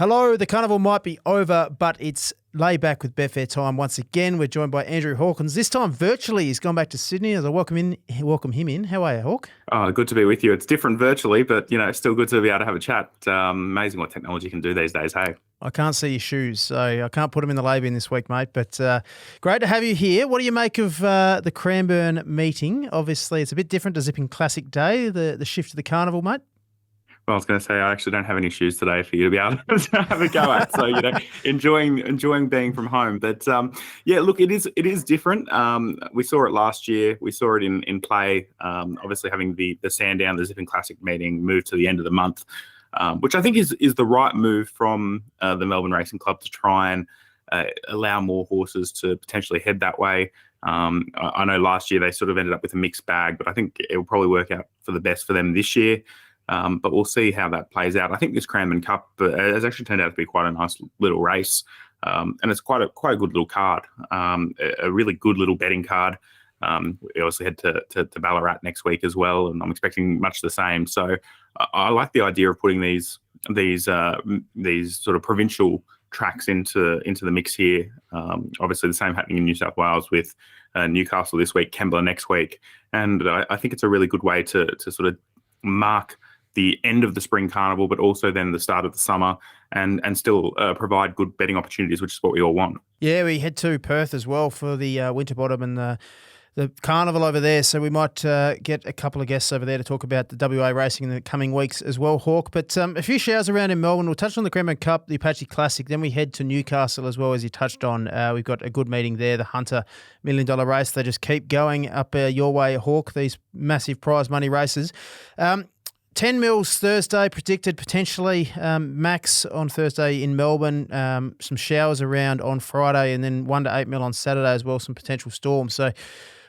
Hello, the carnival might be over, but it's lay back with Betfair time once again. We're joined by Andrew Hawkins. This time virtually. He's gone back to Sydney as I welcome him in. How are you, Hawk? Oh, good to be with you. It's different virtually, but it's still good to be able to have a chat. Amazing what technology can do these days. Hey, I can't see your shoes, so I can't put them in the lay bin this week, mate. But great to have you here. What do you make of the Cranbourne meeting? Obviously, it's a bit different to Zipping Classic Day, the shift to the carnival, mate. well, I was going to say I actually don't have any shoes today for you to be able to have a go at. So enjoying being from home. But yeah, look, it is different. We saw it last year. We saw it in play. Obviously, having the Sandown, the Zipping Classic meeting moved to the end of the month. Which I think is the right move from the Melbourne Racing Club to try and allow more horses to potentially head that way. I know last year they sort of ended up with a mixed bag, but I think it will probably work out for the best for them this year. But we'll see how that plays out. I think this Cranbourne Cup has actually turned out to be quite a nice little race, and it's quite a good little card, a really good little betting card. We obviously head to Ballarat next week as well, and I'm expecting much the same. So I like the idea of putting these sort of provincial tracks into the mix here. Obviously, the same happening in New South Wales with Newcastle this week, Kembla next week, and I think it's a really good way to sort of mark the end of the Spring Carnival, but also then the start of the summer, and still provide good betting opportunities, which is what we all want. Yeah, we head to Perth as well for the Winterbottom and the carnival over there, so we might get a couple of guests over there to talk about the WA racing in the coming weeks as well, Hawk. But a few shows around in Melbourne. We'll touch on the Cranbourne Cup, the Apache Classic, then we head to Newcastle as well, as you touched on. We've got a good meeting there, the Hunter $1 Million race. They just keep going up your way, Hawk, these massive prize money races. 10 mils Thursday predicted, potentially max on Thursday in Melbourne. Some showers around on Friday, and then 1 to 8 mil on Saturday as well, some potential storms. So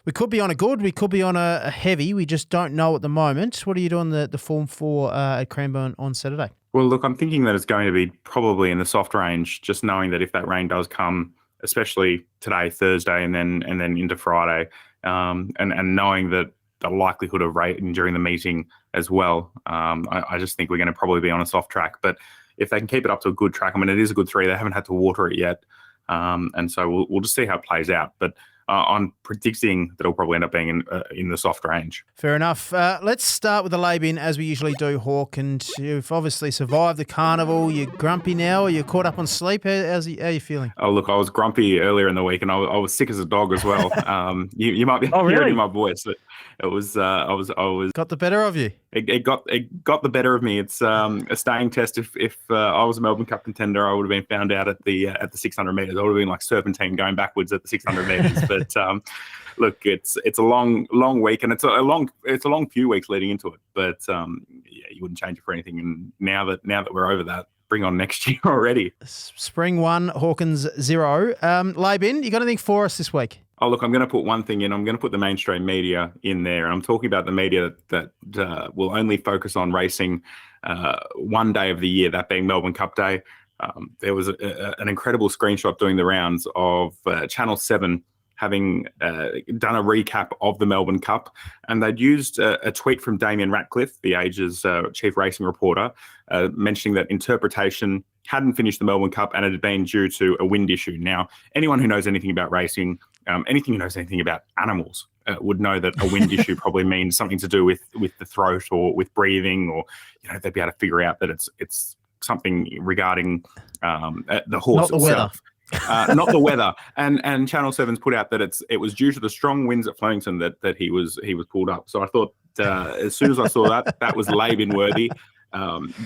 we could be on a good, we could be on a heavy. We just don't know at the moment. What are you doing the form for at Cranbourne on Saturday? Well, look, I'm thinking that it's going to be probably in the soft range, just knowing that if that rain does come, especially today, Thursday, and then into Friday, and knowing that the likelihood of rain during the meeting as well, I just think we're going to probably be on a soft track. But if they can keep it up to a good track, I mean, it is a good 3. They haven't had to water it yet. And so we'll just see how it plays out. But I'm predicting that it'll probably end up being in the soft range. Fair enough. Let's start with the lay-bin as we usually do, Hawk. And you've obviously survived the carnival. You're grumpy now. Are you caught up on sleep? How are you feeling? Oh, look, I was grumpy earlier in the week, and I was sick as a dog as well. You might be hearing in my voice that it was I was got the better of you. It got the better of me. It's a staying test. If I was a Melbourne Cup contender, I would have been found out at the 600 metres. I would have been like serpentine going backwards at the 600 metres. But look, it's a long week, and it's a long few weeks leading into it. But yeah, you wouldn't change it for anything. And now that we're over that, bring on next year already. Spring 1, Hawkins 0. Laban, you got anything for us this week? Oh, look, I'm going to put one thing in. I'm going to put the mainstream media in there. And I'm talking about the media that will only focus on racing one day of the year, that being Melbourne Cup Day. There was an incredible screenshot doing the rounds of Channel 7 having done a recap of the Melbourne Cup. And they'd used a tweet from Damien Ratcliffe, the Age's chief racing reporter, mentioning that interpretation hadn't finished the Melbourne Cup and it had been due to a wind issue. Now, anyone who knows anything about racing, anything who knows anything about animals would know that a wind issue probably means something to do with the throat or with breathing, or they'd be able to figure out that it's something regarding the horse Not the itself. Not the weather. And Channel 7's put out that it was due to the strong winds at Flemington that he was pulled up. So I thought as soon as I saw that was Laban worthy.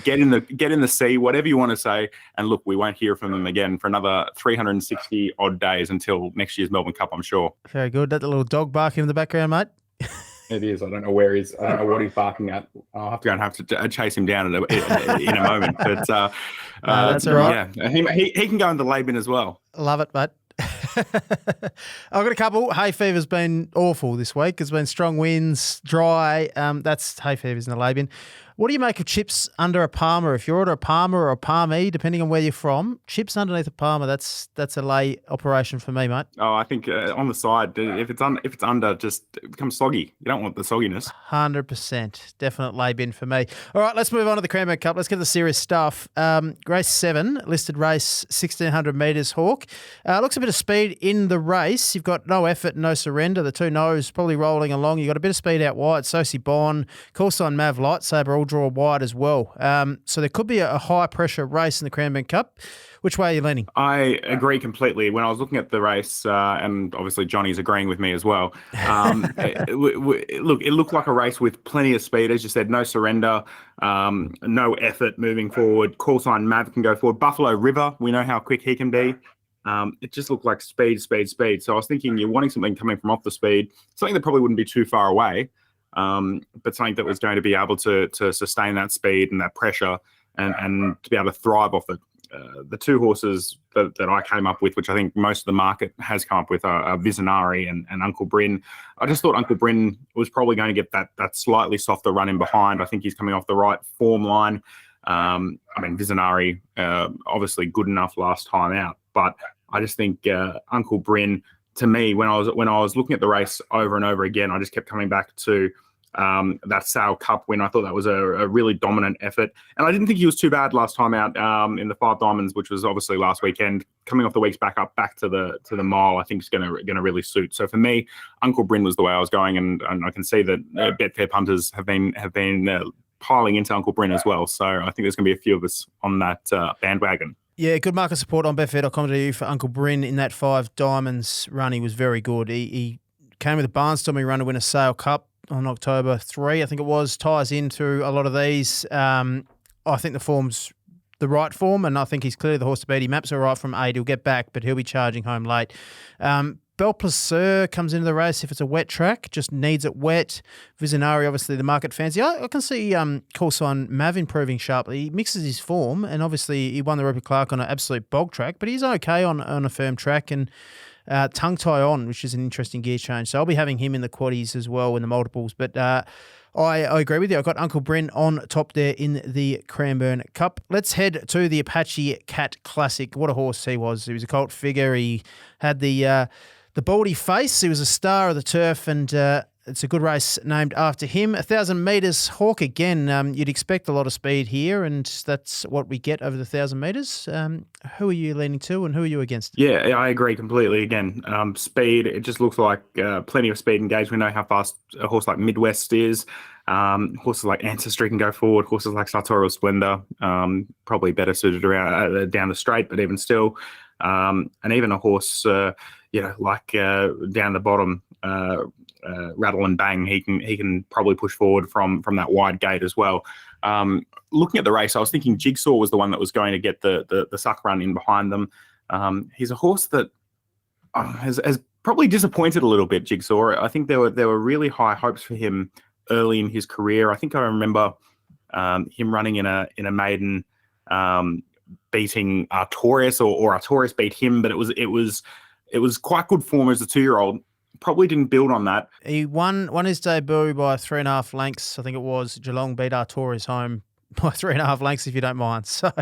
Get in the sea, whatever you want to say. And look, we won't hear from them again for another 360 odd days until next year's Melbourne Cup, I'm sure. Very good. That little dog barking in the background, mate. It is. I don't know where he's. I don't know what he's barking at. I'll have to go and have to chase him down in a moment. But that's all right. Yeah, he can go into Laban as well. Love it, mate. I've got a couple. Hay fever's been awful this week. It's been strong winds, dry. That's hay fever's in the Laban. What do you make of chips under a Palmer? If you're order a Palmer or a Palmy, depending on where you're from, chips underneath a Palmer, that's a lay operation for me, mate. Oh, I think on the side, if it's under, just it becomes soggy. You don't want the sogginess. 100%. Definite lay bin for me. All right, let's move on to the Cranbourne Cup. Let's get the serious stuff. Race 7, listed race 1,600 metres, Hawk. Looks a bit of speed in the race. You've got no effort, no surrender. The two no's probably rolling along. You've got a bit of speed out wide. Sosi Bond, course on Mav Lightsaber, all draw wide as well. So there could be a high-pressure race in the Cranbourne Cup. Which way are you leaning? I agree completely. When I was looking at the race, and obviously Johnny's agreeing with me as well, it looked like a race with plenty of speed. As you said, no surrender, no effort moving forward. Call sign Mav can go forward. Buffalo River, we know how quick he can be. It just looked like speed. So I was thinking you're wanting something coming from off the speed, something that probably wouldn't be too far away, but something that was going to be able to sustain that speed and that pressure and to be able to thrive off it. The two horses that I came up with, which I think most of the market has come up with, are Visionary and Uncle Bryn. I just thought Uncle Bryn was probably going to get that slightly softer run in behind. I think he's coming off the right form line. Visionary, obviously good enough last time out, but I just think Uncle Bryn, to me, when I was looking at the race over and over again, I just kept coming back to that Sale Cup win. I thought that was a really dominant effort. And I didn't think he was too bad last time out in the Five Diamonds, which was obviously last weekend. Coming off the weeks back to the mile, I think is going to really suit. So for me, Uncle Bryn was the way I was going, and I can see that Betfair punters have been piling into Uncle Bryn as well. So I think there's going to be a few of us on that bandwagon. Yeah, good market support on betfair.com.au for Uncle Bryn in that Five Diamonds run. He was very good. He came with a barnstorming run to win a Sale Cup on October 3, I think it was. Ties into a lot of these. I think the form's the right form, and I think he's clearly the horse to beat. He maps all right from 8. He'll get back, but he'll be charging home late. Belplaceur comes into the race if it's a wet track, just needs it wet. Visionary, obviously the market fancy. I can see call sign Mav improving sharply. He mixes his form, and obviously he won the Rupert Clark on an absolute bog track, but he's okay on a firm track, and tongue tie on, which is an interesting gear change. So I'll be having him in the quaddies as well in the multiples. But I agree with you. I got Uncle Bryn on top there in the Cranbourne Cup. Let's head to the Apache Cat Classic. What a horse he was. He was a cult figure. He had the baldy face. He was a star of the turf, and it's a good race named after him. 1,000 metres, Hawk again. You'd expect a lot of speed here, and that's what we get over the 1,000 metres. Who are you leaning to, and who are you against? Yeah, I agree completely. Again, speed, it just looks like plenty of speed engaged. We know how fast a horse like Midwest is. Horses like Ancestry can go forward. Horses like Sartorial Splendor, probably better suited around down the straight, but even still. And even a horse, like down the bottom, Rattle and Bang, he can probably push forward from that wide gate as well. Looking at the race, I was thinking Jigsaw was the one that was going to get the suck run in behind them. He's a horse that has probably disappointed a little bit, Jigsaw. I think there were really high hopes for him early in his career. I think I remember him running in a maiden, beating Artorias, or Artorias beat him, but it was quite good form as a 2-year-old. Probably didn't build on that. He won his debut by 3.5 lengths. I think it was. Geelong beat Artorias home by 3.5 lengths, if you don't mind. So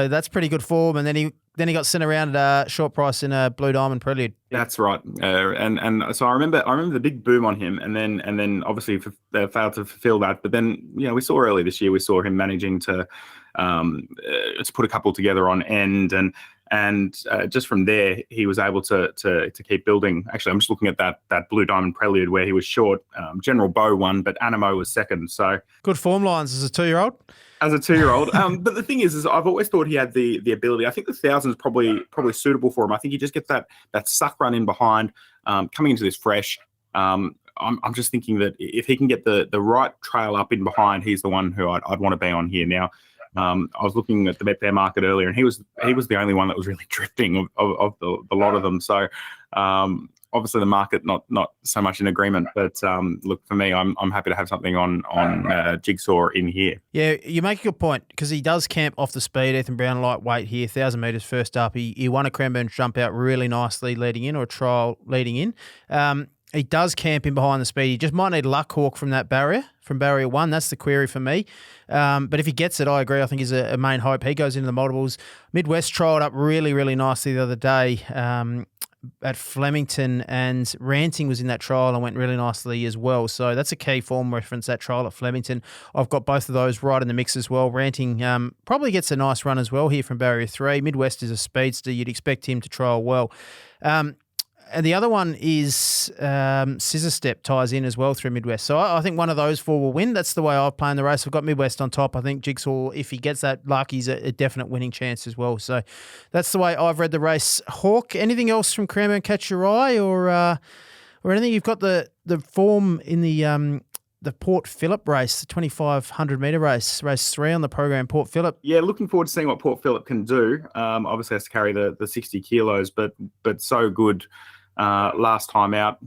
that's pretty good form. And then he got sent around at a short price in a Blue Diamond Prelude. That's right. And so I remember the big boom on him, and then obviously failed to fulfill that. But then we saw earlier this year, we saw him managing to put a couple together on end, and just from there he was able to keep building. Actually, I'm just looking at that Blue Diamond Prelude where he was short. General Bow won, but Animo was second. So good form lines as a 2-year-old. As a 2-year-old, but the thing is I've always thought he had the ability. I think the 1,000 is probably suitable for him. I think he just gets that suck run in behind, coming into this fresh. I'm just thinking that if he can get the right trail up in behind, he's the one who I'd want to be on here now. I was looking at the Betfair market earlier, and he was the only one that was really drifting of the lot of them. So obviously the market not so much in agreement, but look, for me, I'm happy to have something on Jigsaw in here. Yeah, you make a good point, because he does camp off the speed. Ethan Brown lightweight here, 1,000 metres first up. He won a Cranbourne jump out really nicely leading in, or a trial leading in. He does camp in behind the speed. He just might need luck, Hawk, from that barrier, from barrier 1. That's the query for me. But if he gets it, I agree. I think he's a main hope. He goes into the multiples. Midwest trialled up really, really nicely the other day at Flemington, and Ranting was in that trial and went really nicely as well. So that's a key form reference, that trial at Flemington. I've got both of those right in the mix as well. Ranting probably gets a nice run as well here from barrier 3. Midwest is a speedster. You'd expect him to trial well. And the other one is Scissor Step ties in as well through Midwest. So I think one of those 4 will win. That's the way I've played the race. I've got Midwest on top. I think Jigsaw, if he gets that luck, he's a definite winning chance as well. So that's the way I've read the race. Hawk, anything else from Cranbourne catch your eye or anything? You've got the form in the Port Phillip race, the 2,500 metre race 3 on the program, Port Phillip. Yeah, looking forward to seeing what Port Phillip can do. Obviously has to carry the 60 kilos, but so good last time out.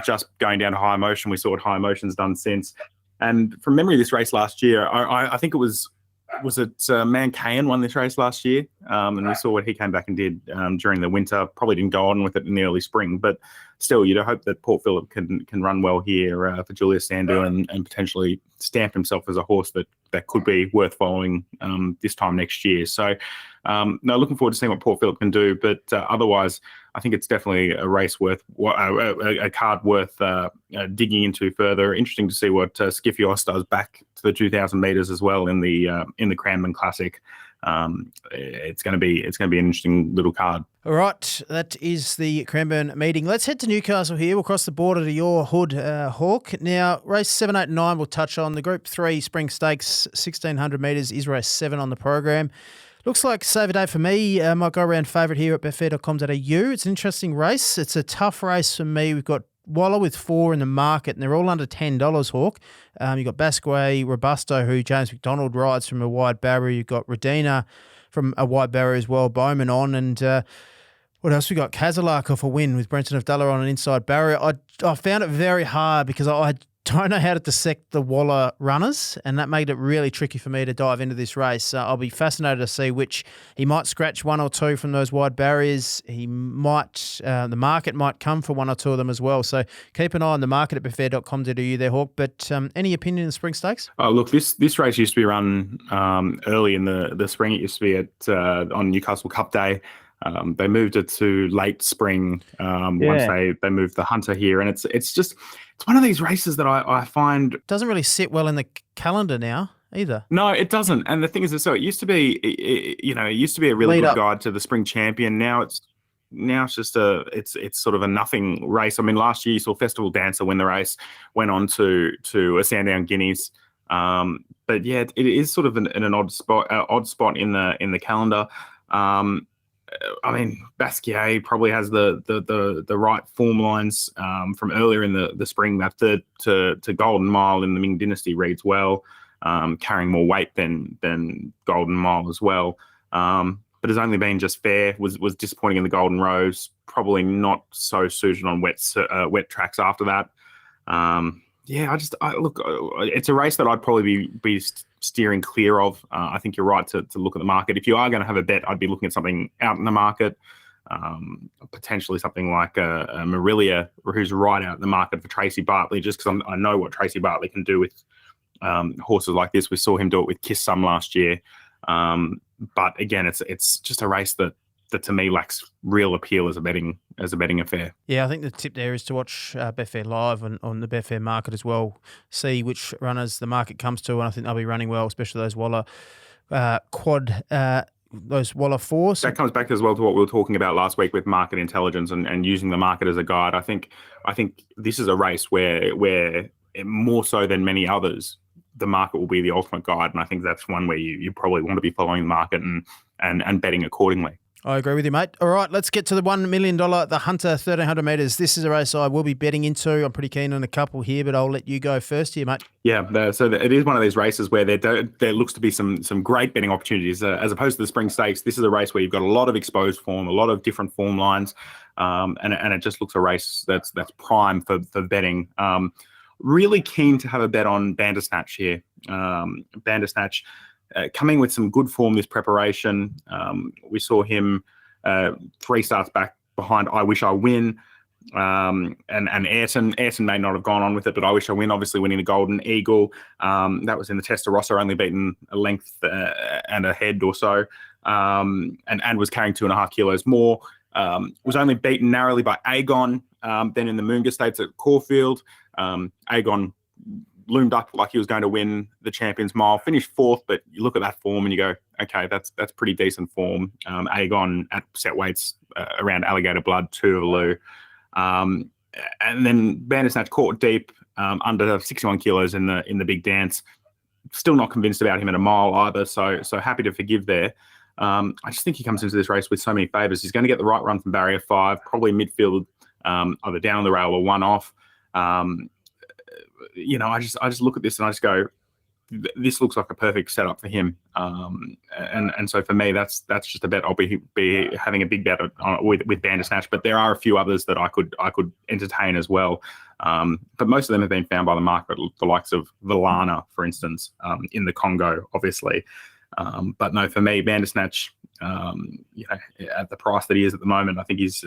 Just going down to high motion. We saw what high motion's done since. And from memory, this race last year, I think it was it Mancayan won this race last year? And we saw what he came back and did during the winter. Probably didn't go on with it in the early spring, but still, you'd hope that Port Phillip can run well here for Julius Sandu and potentially stamp himself as a horse that could be worth following this time next year. So, no, looking forward to seeing what Port Phillip can do. But otherwise, I think it's definitely a race worth a card worth digging into further. Interesting to see what Skiffios does back to the 2,000 metres as well in the Cranbourne Classic. It's going to be an interesting little card. All right, that is the Cranbourne meeting. Let's head to Newcastle here. We'll cross the border to your hood, Hawk. Now, race 7, 8 and 9 we'll touch on. The Group 3 Spring Stakes, 1,600 metres, is race 7 on the program. Looks like save a day for me. Might go around favourite here at betfair.com.au. It's an interesting race. It's a tough race for me. We've got Waller with 4 in the market, and they're all under $10, Hawk. You've got Basque, Robusto, who James McDonald rides from a wide barrier. You've got Redina from a wide barrier as well, Bowman on, and what else? We got Kazalak off a win with Brenton of Duller on an inside barrier. I found it very hard because I don't know how to dissect the Waller runners, and that made it really tricky for me to dive into this race. I'll be fascinated to see which he might scratch 1 or 2 from those wide barriers. He might, the market might come for 1 or 2 of them as well. So keep an eye on the market at betfair.com.au there, Hawk. But any opinion in the Spring Stakes? Oh, look, this race used to be run early in the spring. It used to be at on Newcastle Cup Day. They moved it to late spring once they moved the Hunter here, and it's one of these races that I find doesn't really sit well in the calendar now either. No, it doesn't. And the thing is, so it used to be, it used to be a really good guide to the Spring Champion. Now it's just it's sort of a nothing race. I mean, last year you saw Festival Dancer win the race, went on to a Sandown Guineas. But yeah, it is sort of an odd spot in the calendar. I mean, Basquiat probably has the right form lines from earlier in the spring. That third to Golden Mile in the Ming Dynasty reads well, carrying more weight than Golden Mile as well. But has only been just fair. Was disappointing in the Golden Rose. Probably not so suited on wet tracks after that. Look, it's a race that I'd probably be steering clear of. I think you're right to look at the market. If you are going to have a bet, I'd be looking at something out in the market, potentially something like a Marilia, who's right out in the market for Tracy Bartley, just because I know what Tracy Bartley can do with horses like this. We saw him do it with Kiss Some last year. But again, it's just a race that to me lacks real appeal as a betting affair. Yeah, I think the tip there is to watch Betfair live on the Betfair market as well. See which runners the market comes to, and I think they'll be running well, especially those Waller those Waller 4s. That comes back as well to what we were talking about last week with market intelligence and using the market as a guide. I think this is a race where more so than many others, the market will be the ultimate guide, and I think that's one where you probably want to be following the market and betting accordingly. I agree with you, mate. All right, let's get to the $1 million, the Hunter 1,300 metres. This is a race I will be betting into. I'm pretty keen on a couple here, but I'll let you go first here, mate. Yeah, so it is one of these races where there looks to be some great betting opportunities. As opposed to the Spring Stakes, this is a race where you've got a lot of exposed form, a lot of different form lines, and it just looks a race that's prime for betting. Really keen to have a bet on Bandersnatch here. Bandersnatch coming with some good form this preparation. We saw him 3 starts back behind I Wish I Win. and Ayrton may not have gone on with it, but I Wish I Win, obviously winning the Golden Eagle. That was in the Testarossa, only beaten a length and a head or so, and was carrying 2.5 kilos more. Was only beaten narrowly by Agon. Then in the Moonga Stakes at Caulfield, Agon loomed up like he was going to win the Champions Mile, finished 4th, but you look at that form and you go, okay, that's pretty decent form. Agon at set weights around Alligator Blood, 2 of Lou. And then Bandersnatch caught deep under 61 kilos in the big dance. Still not convinced about him at a mile either, so happy to forgive there. I just think he comes into this race with so many favours. He's going to get the right run from barrier 5, probably midfield, either down the rail or one off. I just look at this and I just go, this looks like a perfect setup for him. And so for me, that's just a bet I'll be having a big bet on with Bandersnatch. But there are a few others that I could entertain as well. But most of them have been found by the market, the likes of Villana, for instance, in the Congo, obviously. But no, for me, Bandersnatch, at the price that he is at the moment, I think he's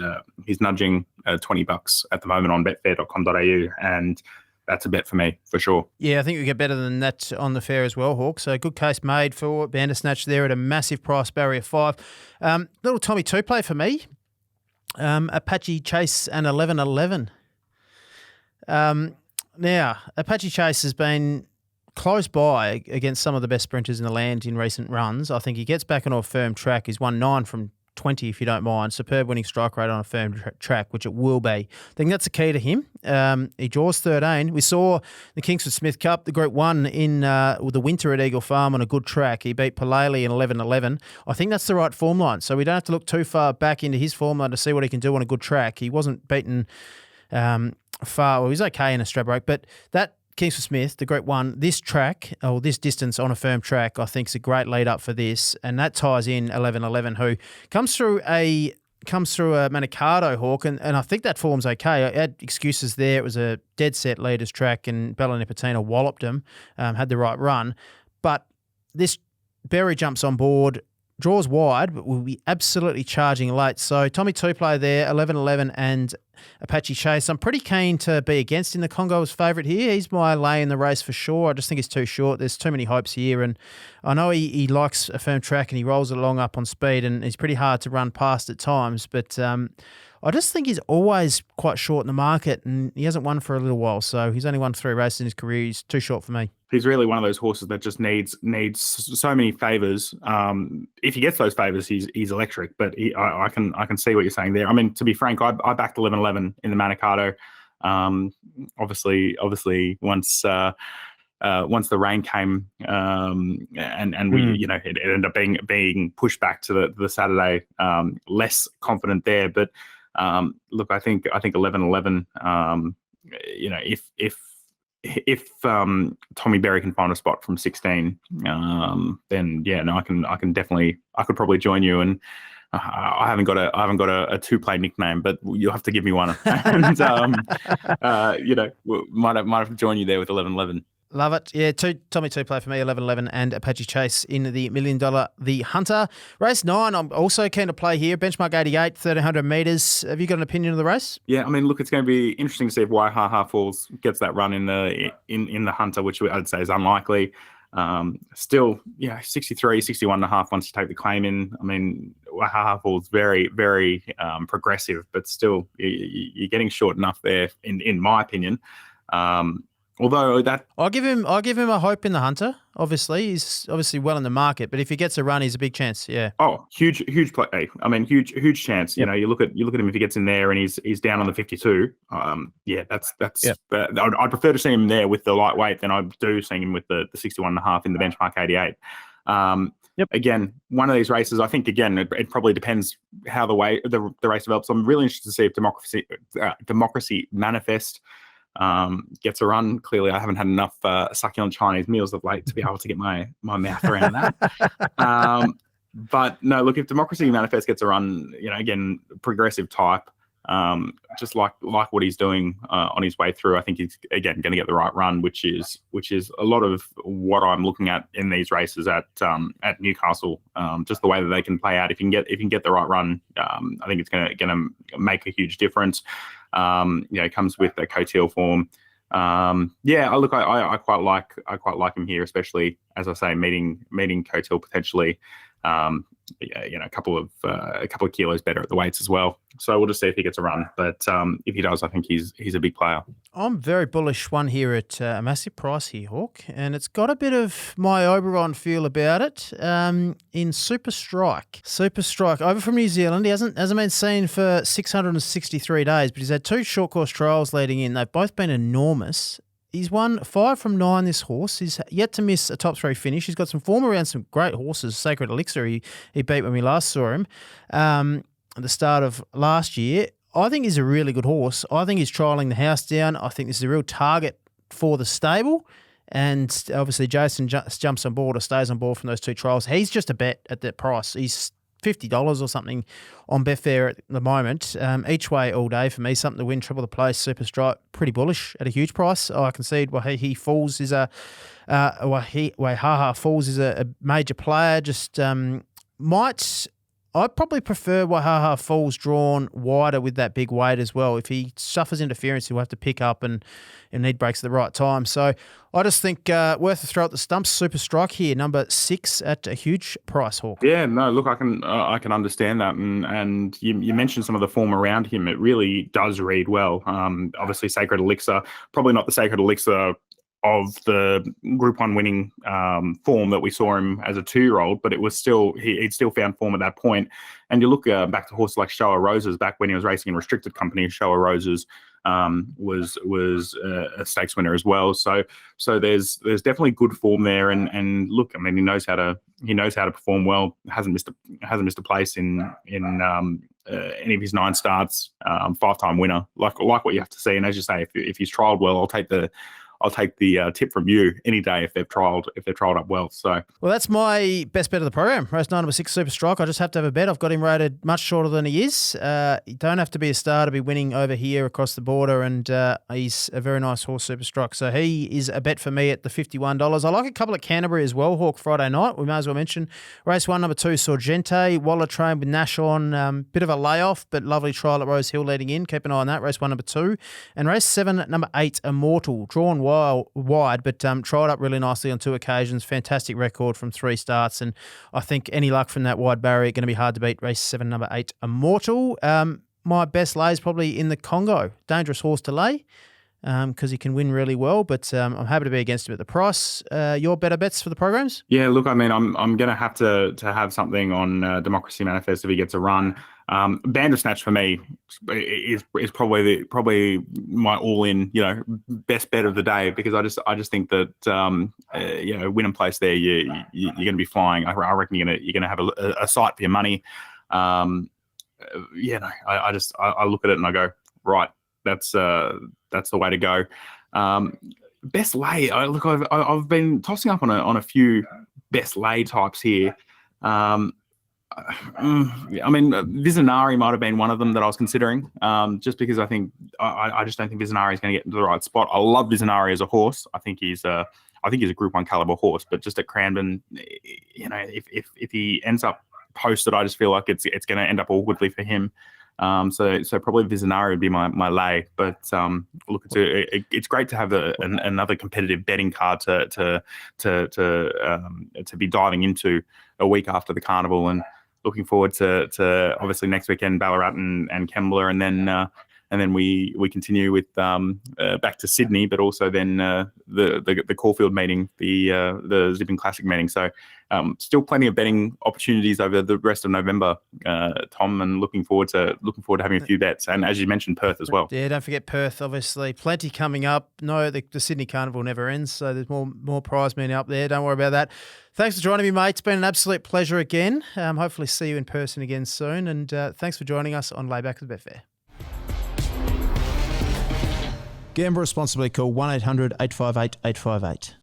nudging $20 at the moment on betfair.com.au, and that's a bet for me, for sure. Yeah, I think we get better than that on the fair as well, Hawk. So good case made for Bandersnatch there at a massive price, barrier 5. Little Tommy 2 play for me. Apache Chase and 11-11. Now, Apache Chase has been close by against some of the best sprinters in the land in recent runs. I think he gets back on a firm track. He's won 9 from 20, if you don't mind. Superb winning strike rate on a firm track, which it will be. I think that's the key to him. He draws 13. We saw the Kingsford Smith Cup, the Group 1 in the winter at Eagle Farm on a good track. He beat Palele in 11-11. I think that's the right form line. So we don't have to look too far back into his form line to see what he can do on a good track. He wasn't beaten far. Well, he was okay in a Stradbroke, but that Kingsford Smith, the Group 1, this track, or this distance on a firm track, I think is a great lead up for this. And that ties in 11-11, who comes through a Manicato, Hawk, and I think that form's okay. I had excuses there. It was a dead set leaders track, and Bella Nipotina walloped him, had the right run. But this Berry jumps on board, draws wide, but will be absolutely charging late. So Tommy 2 play there, 11-11 and Apache Chase. I'm pretty keen to be against in the Congo as favourite here. He's my lay in the race for sure. I just think he's too short. There's too many hopes here. And I know he likes a firm track and he rolls it along up on speed, and he's pretty hard to run past at times. But I just think he's always quite short in the market, and he hasn't won for a little while. So he's only won 3 races in his career. He's too short for me. He's really one of those horses that just needs so many favours. If he gets those favours, he's electric. But I can see what you're saying there. I mean, to be frank, I backed 11-11 in the Manicato. Obviously, once the rain came and we, it ended up being pushed back to the Saturday. Less confident there, but look, I think 11-11. If Tommy Berry can find a spot from 16, then yeah, no, I can definitely, I could probably join you. And I haven't got a 2-play nickname, but you'll have to give me one. And might have to join you there with 11-11. Love it. Yeah, Tommy 2 play for me, 11-11 and Apache Chase in the $1 million The Hunter. Race 9, I'm also keen to play here. Benchmark 88, 1,300 metres. Have you got an opinion of the race? Yeah, I mean, look, it's going to be interesting to see if Waihaha Falls gets that run in the Hunter, which I'd say is unlikely. Still, 63, 61.5 once you take the claim in. I mean, Waihaha Falls very, very progressive, but still you're getting short enough there, in my opinion. Although that, I'll give him a hope in the Hunter. Obviously, he's obviously well in the market, but if he gets a run, he's a big chance. Yeah. Oh, huge play. I mean, huge chance. Yep. You look at him if he gets in there and he's down on the 52. That's. Yep. I'd prefer to see him there with the lightweight than I do seeing him with the 61.5 in the benchmark 88. Yep. Again, one of these races, I think, again, it probably depends how the race develops. I'm really interested to see if Democracy Manifest gets a run. Clearly, I haven't had enough succulent Chinese meals of late to be able to get my mouth around that. But no, look, if Democracy Manifest gets a run, again, progressive type, just like what he's doing on his way through, I think he's again going to get the right run, which is a lot of what I'm looking at in these races at Newcastle. Just the way that they can play out. If you can get the right run, I think it's going to make a huge difference. Comes with a coattail form. I quite like him here, especially as I say, meeting coattail potentially. A couple of kilos better at the weights as well. So we'll just see if he gets a run. But if he does, I think he's a big player. I'm very bullish one here at a massive price here, Hawk, and it's got a bit of my Oberon feel about it. In Super Strike over from New Zealand. He hasn't been seen for 663 days, but he's had 2 short course trials leading in. They've both been enormous. He's won 5 from 9, this horse. He's yet to miss a top 3 finish. He's got some form around some great horses. Sacred Elixir he beat when we last saw him at the start of last year. I think he's a really good horse. I think he's trialling the house down. I think this is a real target for the stable. And obviously Jason jumps on board or stays on board from those 2 trials. He's just a bet at that price. He's $50 or something on Betfair at the moment. Each way all day for me, something to win, triple the place, Super Strike, pretty bullish at a huge price. I concede Wahaha Falls is a major player. Just I'd probably prefer Wahaha Falls drawn wider with that big weight as well. If he suffers interference, he'll have to pick up and need breaks at the right time. So I just think worth a throw at the stumps. Super Strike here, number 6 at a huge price, Hawk. Yeah, no, look, I can understand that, and you mentioned some of the form around him. It really does read well. Obviously, Sacred Elixir, probably not the Sacred Elixir of the Group 1 winning form that we saw him as a 2-year-old, but it was still he'd still found form at that point. And you look back to horses like Show of Roses back when he was racing in restricted company. Show of Roses was a stakes winner as well. So there's definitely good form there. And look, I mean, he knows how to perform well. Hasn't missed a place in any of his 9 starts. 5-time winner, like what you have to see. And as you say, if he's trialled well, I'll take the tip from you any day if they've trialled up well. So that's my best bet of the program. Race 9, number 6, Super Strike. I just have to have a bet. I've got him rated much shorter than he is. You don't have to be a star to be winning over here across the border, and he's a very nice horse, Super Strike. So he is a bet for me at the $51. I like a couple at Canterbury as well, Hawk, Friday night. We may as well mention race 1, number 2, Sorgente. Waller trained with Nash on. Bit of a layoff, but lovely trial at Rose Hill leading in. Keep an eye on that. Race 1, number 2. And race 7, number 8, Immortal. Drawn wide, but tried up really nicely on 2 occasions. Fantastic record from 3 starts, and I think any luck from that wide barrier going to be hard to beat. Race 7, number 8, Immortal. My best lay is probably in the Congo. Dangerous horse to lay because he can win really well, but I'm happy to be against him at the price. Your better bets for the programs? Yeah, look, I mean, I'm going to have to have something on Democracy Manifest if he gets a run. Bandersnatch for me is probably my all-in, best bet of the day, because I just think that win and place there, you're going to be flying. I reckon you're going to have a sight for your money. I look at it and I go, right, that's the way to go. Best lay. I've been tossing up on a few best lay types here. I mean, Visionari might have been one of them that I was considering, just because I think I just don't think Visionari is going to get into the right spot. I love Visionari as a horse. I think he's a Group 1 caliber horse, but just at Cranbourne, if he ends up posted, I just feel like it's going to end up awkwardly for him. So probably Visionari would be my lay, but look, it's great to have another competitive betting card to be diving into a week after the carnival, and looking forward to obviously next weekend Ballarat and Kembla, and then we continue with back to Sydney, but also then the Caulfield meeting, the Zipping Classic meeting. So still plenty of betting opportunities over the rest of November, Tom, and looking forward to having a few bets. And as you mentioned, Perth as well. Yeah, don't forget Perth. Obviously, plenty coming up. No, the Sydney Carnival never ends, so there's more prize money up there. Don't worry about that. Thanks for joining me, mate. It's been an absolute pleasure again. Hopefully see you in person again soon. And thanks for joining us on Layback with Betfair. Gamble responsibly. Call 1-800-858-858.